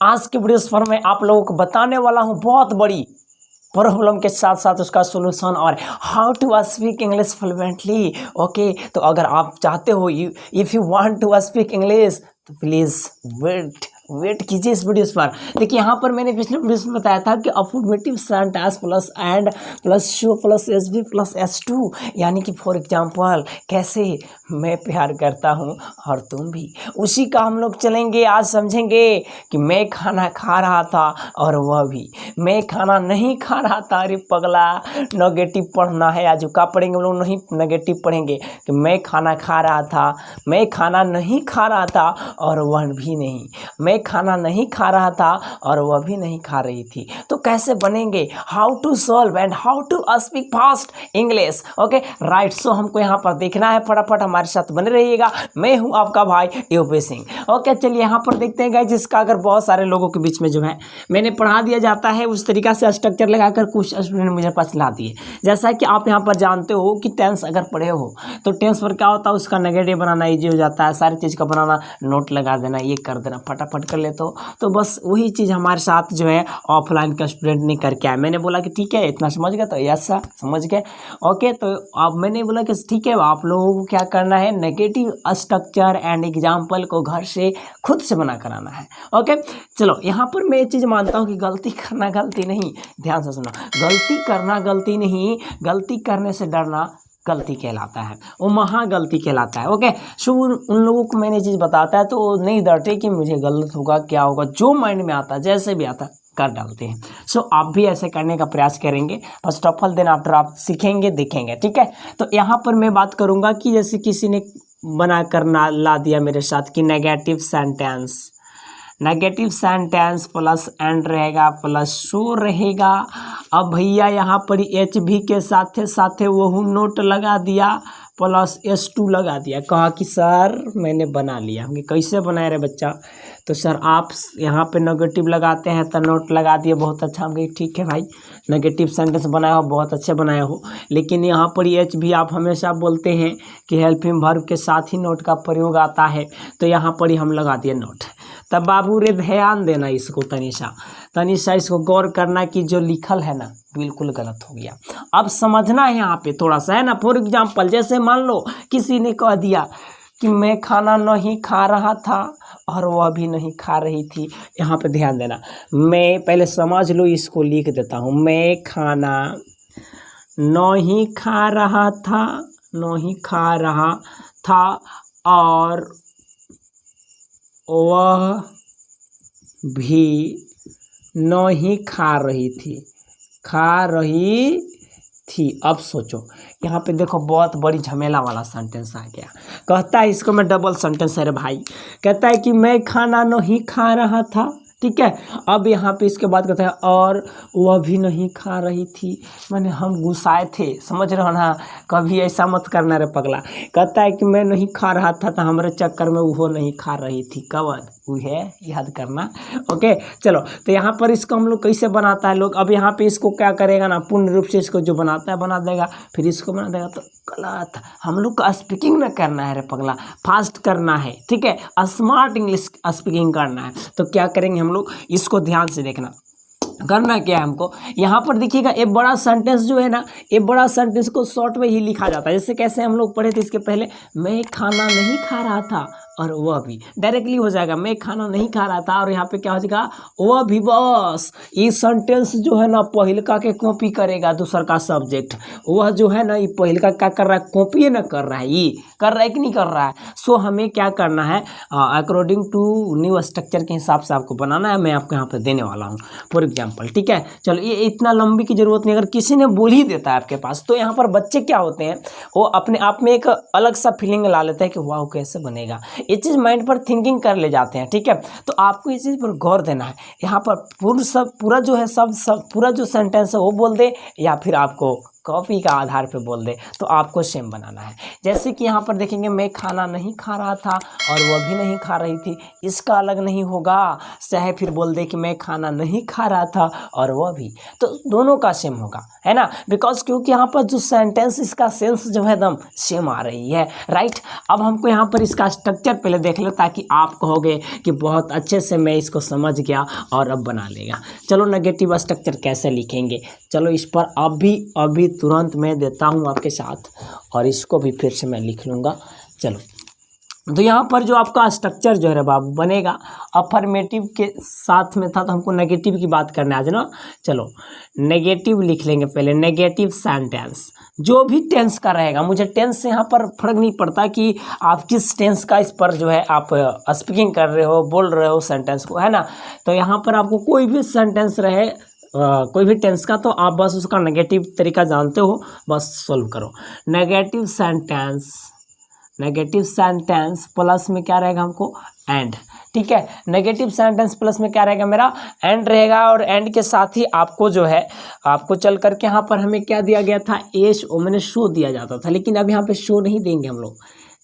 आज के वीडियोस पर मैं आप लोगों को बताने वाला हूँ बहुत बड़ी प्रॉब्लम के साथ साथ उसका सोल्यूशन और how to speak English fluently. Okay, तो अगर आप चाहते हो if you want to speak English तो प्लीज़ वेट कीजिए इस वीडियोस पर। देखिए यहाँ पर मैंने पिछले वीडियोस में बताया था कि affirmative sentence plus and plus so plus S B plus S2, यानी कि फॉर एग्जांपल कैसे मैं प्यार करता हूँ और तुम भी, उसी का हम लोग चलेंगे। आज समझेंगे कि मैं खाना खा रहा था और वह भी, मैं खाना नहीं खा रहा था। अरे पगला, नेगेटिव पढ़ना है आज। का पढ़ेंगे हम लोग, नहीं नेगेटिव पढ़ेंगे कि मैं खाना खा रहा था, मैं खाना नहीं खा रहा था और वह भी नहीं, मैं खाना नहीं खा रहा था और वह भी नहीं खा रही थी। तो कैसे बनेंगे, how to solve and how to speak fast English. Okay right, so हमको यहाँ पर देखना है, फटाफट हमारे साथ बने रहिएगा। मैं हूँ आपका भाई यूपी सिंह। ओके चलिए यहाँ पर देखते हैं गाइस, जिसका अगर बहुत सारे लोगों के बीच में जो है मैंने पढ़ा दिया जाता है उस तरीका से स्ट्रक्चर लगाकर कुछ स्टूडेंट मुझे पास ला दिए। जैसा कि आप यहाँ पर जानते हो कि टेंस अगर पढ़े हो तो टेंस पर क्या होता है, उसका नेगेटिव बनाना ईजी हो जाता है, सारी चीज़ का बनाना, नोट लगा देना, ये कर देना, फटाफट कर लेते हो। तो बस वही चीज़ हमारे साथ जो है ऑफलाइन का स्टूडेंट नहीं करके आया। मैंने बोला कि ठीक है इतना समझ गए, तो यस सर समझ गए। ओके, तो अब मैंने बोला कि ठीक है आप लोगों को क्या करना है, नेगेटिव स्ट्रक्चर एंड एग्जाम्पल को घर से खुद से बना कर आना है। ओके चलो, यहाँ पर मैं ये चीज़ मानता हूँ कि गलती करना गलती नहीं, ध्यान से सुनो, गलती करना गलती नहीं, गलती करने से डरना गलती कहलाता है, वो महा गलती कहलाता है। ओके सो उन लोगों को मैंने चीज़ बताता है तो वो नहीं डरते कि मुझे गलत होगा, क्या होगा, जो माइंड में आता है जैसे भी आता कर डालते हैं। सो आप भी ऐसे करने का प्रयास करेंगे, first of all, then after आप सीखेंगे देखेंगे। ठीक है, तो यहाँ पर मैं बात करूँगा कि जैसे किसी ने बना कर ला दिया मेरे साथ कि negative sentence, negative sentence plus and रहेगा प्लस शो रहेगा। अब भैया यहाँ पर एच भी के साथे साथे वो नोट लगा दिया प्लस S2 लगा दिया, कहा कि सर मैंने बना लिया। हमने कैसे बनाया रे बच्चा, तो सर आप यहाँ पे नेगेटिव लगाते हैं तो नोट लगा दिए, बहुत अच्छा। हम कहे ठीक है भाई, नेगेटिव सेंटेंस बनाया हो, बहुत अच्छे बनाया हो, लेकिन यहाँ पर एच भी आप हमेशा बोलते हैं कि हेल्पिंग वर्ब के साथ ही नोट का प्रयोग आता है, तो यहाँ पर ही हम लगा दिए नोट। तब बाबू रे ध्यान देना इसको, तनिषा इसको गौर करना कि जो लिखल है ना बिल्कुल गलत हो गया। अब समझना है यहाँ पे थोड़ा सा है ना। फॉर एग्जाम्पल जैसे मान लो किसी ने कह दिया कि मैं खाना नहीं खा रहा था और वह भी नहीं खा रही थी। यहाँ पे ध्यान देना, मैं पहले समझ लो, इसको लिख देता हूँ, मैं खाना नहीं खा रहा था, नहीं खा रहा था और वह भी नहीं खा रही थी। अब सोचो यहाँ पे देखो, बहुत बड़ी झमेला वाला सेंटेंस आ गया। कहता है इसको मैं डबल सेंटेंस है रे भाई, कहता है कि मैं खाना नहीं खा रहा था, ठीक है। अब यहाँ पे इसके बाद कहता है और वह भी नहीं खा रही थी, मैंने हम गुस्साए थे, समझ रहे हो ना, कभी ऐसा मत करना रे पगला। कहता है कि मैं नहीं खा रहा था तो हमारे चक्कर में वो नहीं खा रही थी, कवन वो है, याद करना। ओके चलो, तो यहाँ पर इसको हम लोग कैसे बनाता है लोग। अब यहाँ पे इसको क्या करेगा ना, पूर्ण रूप से इसको जो बनाता है बना देगा, फिर इसको बना देगा, तो गलत। हम लोग को स्पीकिंग में करना है रे पगला, फास्ट करना है, ठीक है, स्मार्ट इंग्लिश स्पीकिंग करना है। तो क्या करेंगे हम लोग, इसको ध्यान से देखना, करना क्या है हमको। यहाँ पर देखिएगा, एक बड़ा सेंटेंस जो है ना, एक बड़ा सेंटेंस को शॉर्ट में ही लिखा जाता है। जैसे कैसे हम लोग पढ़े थे इसके पहले, मैं खाना नहीं खा रहा था और वह भी, डायरेक्टली हो जाएगा मैं खाना नहीं खा रहा था और यहाँ पे क्या हो जाएगा, वह भी। बस ये सेंटेंस जो है ना पहिलका के कॉपी करेगा दूसर का सब्जेक्ट, वह जो है ना ये पहिलका क्या कर रहा है, कॉपी ना कर रहा है, ये कर रहा है कि नहीं कर रहा है। सो हमें क्या करना है, अकॉर्डिंग टू न्यू स्ट्रक्चर के हिसाब से आपको बनाना है। मैं आपको यहाँ पर देने वाला हूँ फॉर एग्जाम्पल, ठीक है। चलो ये इतना लंबी की जरूरत नहीं, अगर किसी ने बोल ही देता है आपके पास, तो यहाँ पर बच्चे क्या होते हैं, वो अपने आप में एक अलग सा फीलिंग ला लेते हैं कि वाह कैसे बनेगा, ये चीज़ माइंड पर थिंकिंग कर ले जाते हैं, ठीक है। तो आपको इस चीज़ पर गौर देना है। यहाँ पर पूरा जो है सब पूरा जो सेंटेंस है वो बोल दे, या फिर आपको कॉपी का आधार पे बोल दे तो आपको सेम बनाना है। जैसे कि यहाँ पर देखेंगे मैं खाना नहीं खा रहा था और वह भी नहीं खा रही थी, इसका अलग नहीं होगा। चाहे फिर बोल दे कि मैं खाना नहीं खा रहा था और वह भी, तो दोनों का सेम होगा, है ना, बिकॉज क्योंकि यहाँ पर जो सेंटेंस इसका सेंस जो है एकदम सेम आ रही है, राइट। अब हमको यहाँ पर इसका स्ट्रक्चर पहले देख ले ताकि आप कहोगे कि बहुत अच्छे से मैं इसको समझ गया और अब बना लेगा। चलो नेगेटिव स्ट्रक्चर कैसे लिखेंगे, चलो इस पर अभी तुरंत मैं देता हूँ आपके साथ और इसको भी फिर से मैं लिख लूँगा। चलो तो यहाँ पर जो आपका स्ट्रक्चर जो है बाबू बनेगा, अफर्मेटिव के साथ में था तो हमको नेगेटिव की बात करना है आज ना। चलो नेगेटिव लिख लेंगे पहले, नेगेटिव सेंटेंस जो भी टेंस का रहेगा, मुझे टेंस से यहाँ पर फर्क नहीं पड़ता कि आप किस टेंस का इस पर जो है आप स्पीकिंग कर रहे हो, बोल रहे हो सेंटेंस को, है ना। तो यहाँ पर आपको कोई भी सेंटेंस रहे कोई भी टेंस का, तो आप बस उसका नेगेटिव तरीका जानते हो, बस सोल्व करो। नेगेटिव सेंटेंस प्लस में क्या रहेगा हमको, एंड, ठीक है। नेगेटिव सेंटेंस प्लस में क्या रहेगा मेरा, एंड रहेगा। और एंड के साथ ही आपको जो है आपको चल करके यहाँ पर हमें क्या दिया गया था, मैंने शो दिया जाता था, लेकिन अब यहाँ पे शो नहीं देंगे हम लोग।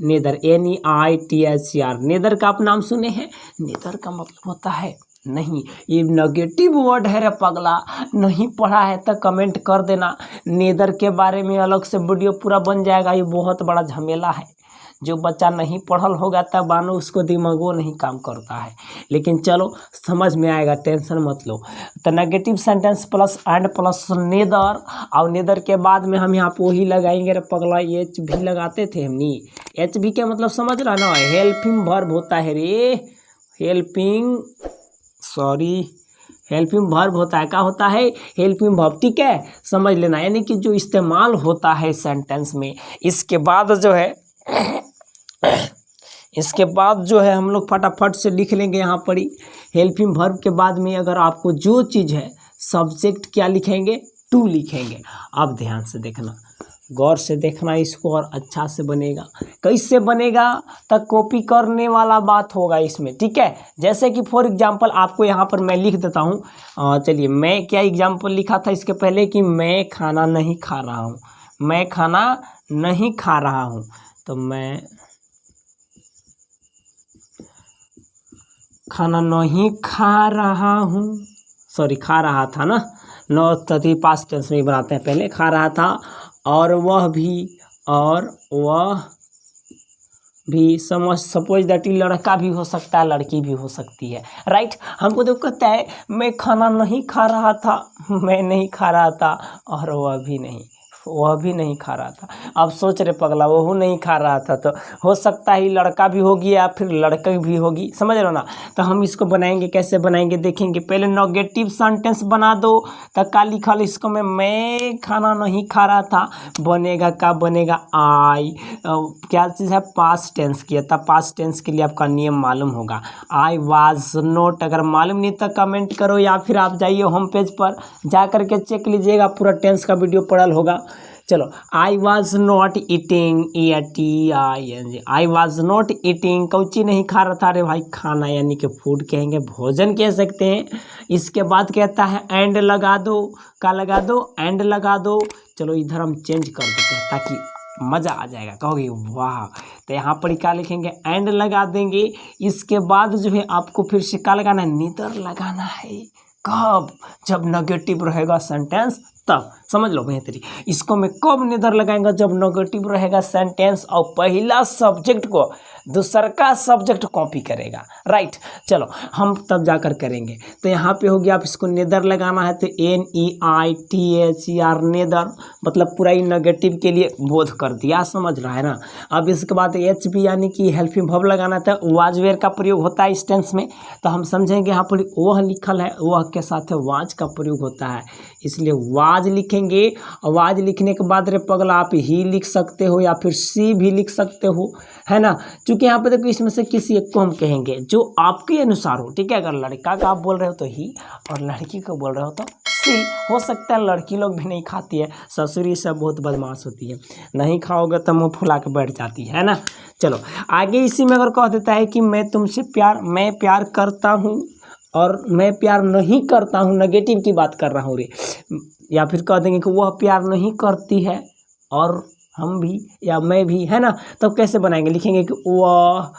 नेदर, NEITHER, नेदर का आप नाम सुने हैं, नेदर का मतलब होता है नहीं, ये नेगेटिव वर्ड है रे पगला, नहीं पढ़ा है तो कमेंट कर देना। नेदर के बारे में अलग से वीडियो पूरा बन जाएगा, ये बहुत बड़ा झमेला है। जो बच्चा नहीं पढ़ल होगा तब मानो उसको दिमागो नहीं काम करता है, लेकिन चलो समझ में आएगा, टेंशन मत लो। तो negative sentence plus and plus neither, और नेदर के बाद में हम यहाँ पे वही लगाएंगे रे पगला, एच भी लगाते थे हमनी। एच भी क्या मतलब समझ रहा ना, हेल्पिंग वर्ब होता है रे, हेल्पिंग वर्ब होता है, क्या होता है, हेल्पिंग वर्ब, ठीक है, समझ लेना। यानी कि जो इस्तेमाल होता है सेंटेंस में, इसके बाद जो है हम लोग फटाफट से लिख लेंगे यहाँ पर ही। हेल्पिंग वर्ब के बाद में अगर आपको जो चीज़ है, सब्जेक्ट क्या लिखेंगे, टू लिखेंगे। अब ध्यान से देखना, गौर से देखना इसको, और अच्छा से बनेगा। कैसे बनेगा, तक कॉपी करने वाला बात होगा इसमें, ठीक है। जैसे कि फॉर एग्जांपल आपको यहाँ पर मैं लिख देता हूँ। चलिए मैं क्या एग्जांपल लिखा था इसके पहले कि मैं खाना नहीं खा रहा हूँ, मैं खाना नहीं खा रहा हूँ, तो मैं खाना नहीं खा रहा हूँ, सॉरी खा रहा था ना, नो तभी पास्ट टेंस में बनाते हैं, पहले खा रहा था, और वह भी समझ, सपोज दैट लड़का भी हो सकता है, लड़की भी हो सकती है, राइट। हमको तो कहता है मैं खाना नहीं खा रहा था, मैं नहीं खा रहा था, और वह भी नहीं खा रहा था। अब सोच रहे पगला, वो नहीं खा रहा था, तो हो सकता है लड़का भी होगी या फिर लड़की भी होगी, समझ रहे हो ना। तो हम इसको बनाएंगे, कैसे बनाएंगे देखेंगे। पहले नेगेटिव सेंटेंस बना दो, तो क्या लिखल इसको में, मैं खाना नहीं खा रहा था, बनेगा क्या बनेगा, आई, क्या चीज़ है, पास्ट टेंस किया था। पास्ट टेंस के लिए आपका नियम मालूम होगा, आई वाज नॉट। अगर मालूम नहीं तो कमेंट करो, या फिर आप जाइए होम पेज पर जा करके चेक लीजिएगा, पूरा टेंस का वीडियो पड़ल होगा। चलो, I was not eating, EATING, I was not eating, Cauchy नहीं खा रहा था, अरे भाई खाना यानी कि फूड कहेंगे, भोजन कह सकते हैं। इसके बाद कहता है एंड लगा दो, क्या लगा दो, एंड लगा दो। चलो इधर हम चेंज कर देते हैं ताकि मज़ा आ जाएगा, कहोगे वाह। तो यहाँ पर क्या लिखेंगे, एंड लगा देंगे। इसके बाद जो है आपको फिर से क्या लगाना है, निदर लगाना है। कब, जब नेगेटिव रहेगा सेंटेंस तब, समझ लो बेहतरी। इसको मैं कब निदर लगाएंगा, जब नेगेटिव रहेगा सेंटेंस और पहला सब्जेक्ट को दूसर का सब्जेक्ट कॉपी करेगा, राइट। चलो हम तब जाकर करेंगे। तो यहाँ पे हो गया, आप इसको नेदर लगाना है तो NEITHER, नेदर, मतलब पूरा ही नेगेटिव के लिए बोध कर दिया, समझ रहा है ना। अब इसके बाद HB यानी कि हेल्पिंग वर्ब लगाना था, वाज वेयर का प्रयोग होता है इस टेंस में, तो हम समझेंगे यहाँ पर वह लिखल है, वह के साथ वाज का प्रयोग होता है, इसलिए वाज लिखेंगे। वाज लिखने के बाद रे पगला आप ही लिख सकते हो या फिर सी भी लिख सकते हो, है ना। क्योंकि यहाँ पे देखो इसमें से किसी एक को हम कहेंगे जो आपके अनुसार हो, ठीक है। अगर लड़का का आप बोल रहे हो तो ही, और लड़की को बोल रहे हो तो सी। हो सकता है लड़की लोग भी नहीं खाती है, ससुरी सब बहुत बदमाश होती है, नहीं खाओगे तो मुँह फुला के बैठ जाती है ना। चलो आगे इसी में अगर कह देता है कि मैं तुमसे मैं प्यार करता हूँ, और मैं प्यार नहीं करता हूँ, नेगेटिव की बात कर रहा हूँ रे। या फिर कह देंगे कि वह प्यार नहीं करती है और हम भी या मैं भी, है ना। तब कैसे बनाएंगे, लिखेंगे कि वह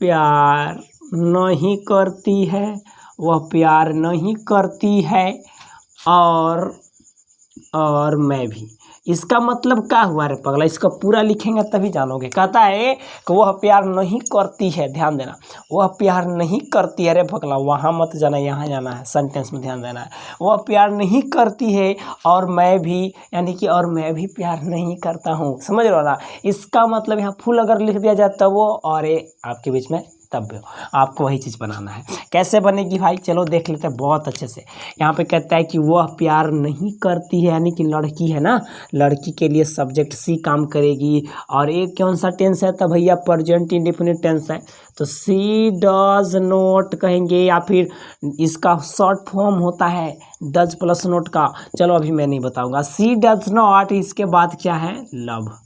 प्यार नहीं करती है, वह प्यार नहीं करती है और मैं भी। इसका मतलब क्या हुआ रे पगला, इसका पूरा लिखेंगे तभी जानोगे। कहता है कि वह प्यार नहीं करती है, ध्यान देना, वह प्यार नहीं करती है रे पगला, वहाँ मत जाना, यहाँ जाना है, सेंटेंस में ध्यान देना है। वह प्यार नहीं करती है और मैं भी, यानी कि और मैं भी प्यार नहीं करता हूँ, समझ रहे हो ना। इसका मतलब यहाँ फुल अगर लिख दिया जाए तब वो और ये आपके बीच में तब आपको वही चीज़ बनाना है। कैसे बनेगी भाई, चलो देख लेते हैं बहुत अच्छे से। यहाँ पे कहता है कि वह प्यार नहीं करती है, यानी कि लड़की है ना, लड़की के लिए सब्जेक्ट सी काम करेगी। और एक कौन सा टेंस है, तो भैया प्रेजेंट इंडेफिनिट टेंस है, तो सी डज नॉट कहेंगे, या फिर इसका शॉर्ट फॉर्म होता है डज प्लस नॉट का। चलो अभी मैं नहीं बताऊँगा। सी डज नॉट, इसके बाद क्या है, love.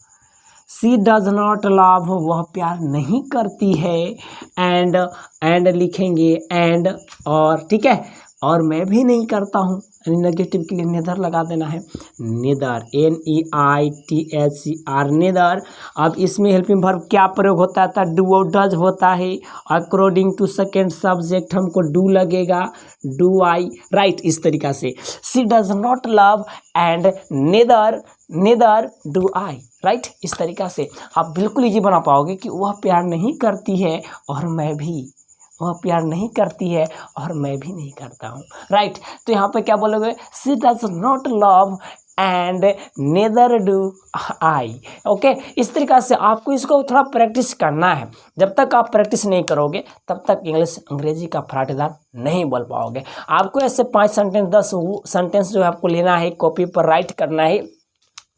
She does not love, वह प्यार नहीं करती है। एंड लिखेंगे एंड और, ठीक है, और मैं भी नहीं करता हूँ, नेगेटिव के लिए नेदर लगा देना है, नेदर, NEITHER, नेदर। अब इसमें हेल्पिंग वर्ब क्या प्रयोग होता है, तो डू और डज होता है। अकॉर्डिंग टू सेकेंड सब्जेक्ट हमको डू लगेगा, डू आई, राइट। इस तरीक़ा से she does not love and neither do I, right. इस तरीक़ा से आप बिल्कुल इजी बना पाओगे कि वह प्यार नहीं करती है और मैं भी, वह प्यार नहीं करती है और मैं भी नहीं करता हूँ, राइट। तो यहाँ पे क्या बोलोगे, she does not love and neither do I, okay. इस तरीक़ा से आपको इसको थोड़ा प्रैक्टिस करना है। जब तक आप प्रैक्टिस नहीं करोगे तब तक इंग्लिश अंग्रेजी का फराटेदार नहीं बोल पाओगे। आपको ऐसे 5 सेंटेंस 10 सेंटेंस जो है आपको लेना है, कॉपी पर राइट करना है,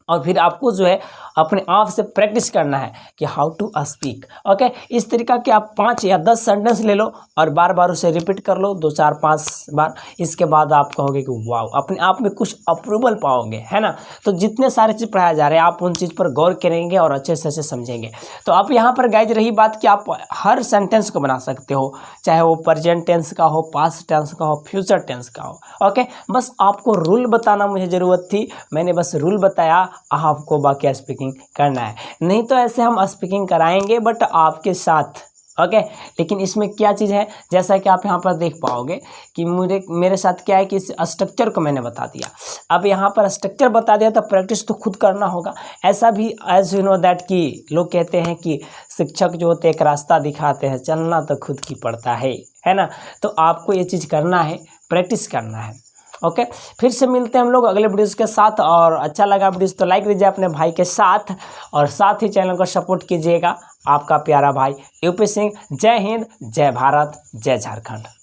और फिर आपको जो है अपने आप से प्रैक्टिस करना है कि हाउ टू स्पीक, ओके। इस तरीका के आप 5 या 10 सेंटेंस ले लो और बार बार उसे रिपीट कर लो 2 4 5 बार। इसके बाद आप कहोगे कि वाओ, अपने आप में कुछ अप्रूवल पाओगे, है ना। तो जितने सारे चीज़ पढ़ाया जा रहे हैं आप उन चीज़ पर गौर करेंगे और अच्छे से समझेंगे। तो अब यहाँ पर गाइज रही बात कि आप हर सेंटेंस को बना सकते हो, चाहे वो प्रेजेंट टेंस का हो, पास्ट टेंस का हो, फ्यूचर टेंस का हो, ओके। बस आपको रूल बताना मुझे ज़रूरत थी, मैंने बस रूल बताया, आपको बाकी स्पीकिंग करना है। नहीं तो ऐसे हम स्पीकिंग कराएंगे बट आपके साथ, ओके। लेकिन इसमें क्या चीज़ है, जैसा कि आप यहाँ पर देख पाओगे कि मेरे साथ क्या है कि इस स्ट्रक्चर को मैंने बता दिया। अब यहाँ पर स्ट्रक्चर बता दिया तो प्रैक्टिस तो खुद करना होगा। ऐसा भी एज यू नो दैट कि लोग कहते हैं कि शिक्षक जो होते हैं एक रास्ता दिखाते हैं, चलना तो खुद की पड़ता है ना। तो आपको ये चीज़ करना है, प्रैक्टिस करना है, ओके। फिर से मिलते हैं हम लोग अगले वीडियोज़ के साथ। और अच्छा लगा वीडियोज़ तो लाइक दीजिए अपने भाई के साथ, और साथ ही चैनल को सपोर्ट कीजिएगा। आपका प्यारा भाई यूपी सिंह। जय हिंद, जय भारत, जय झारखंड।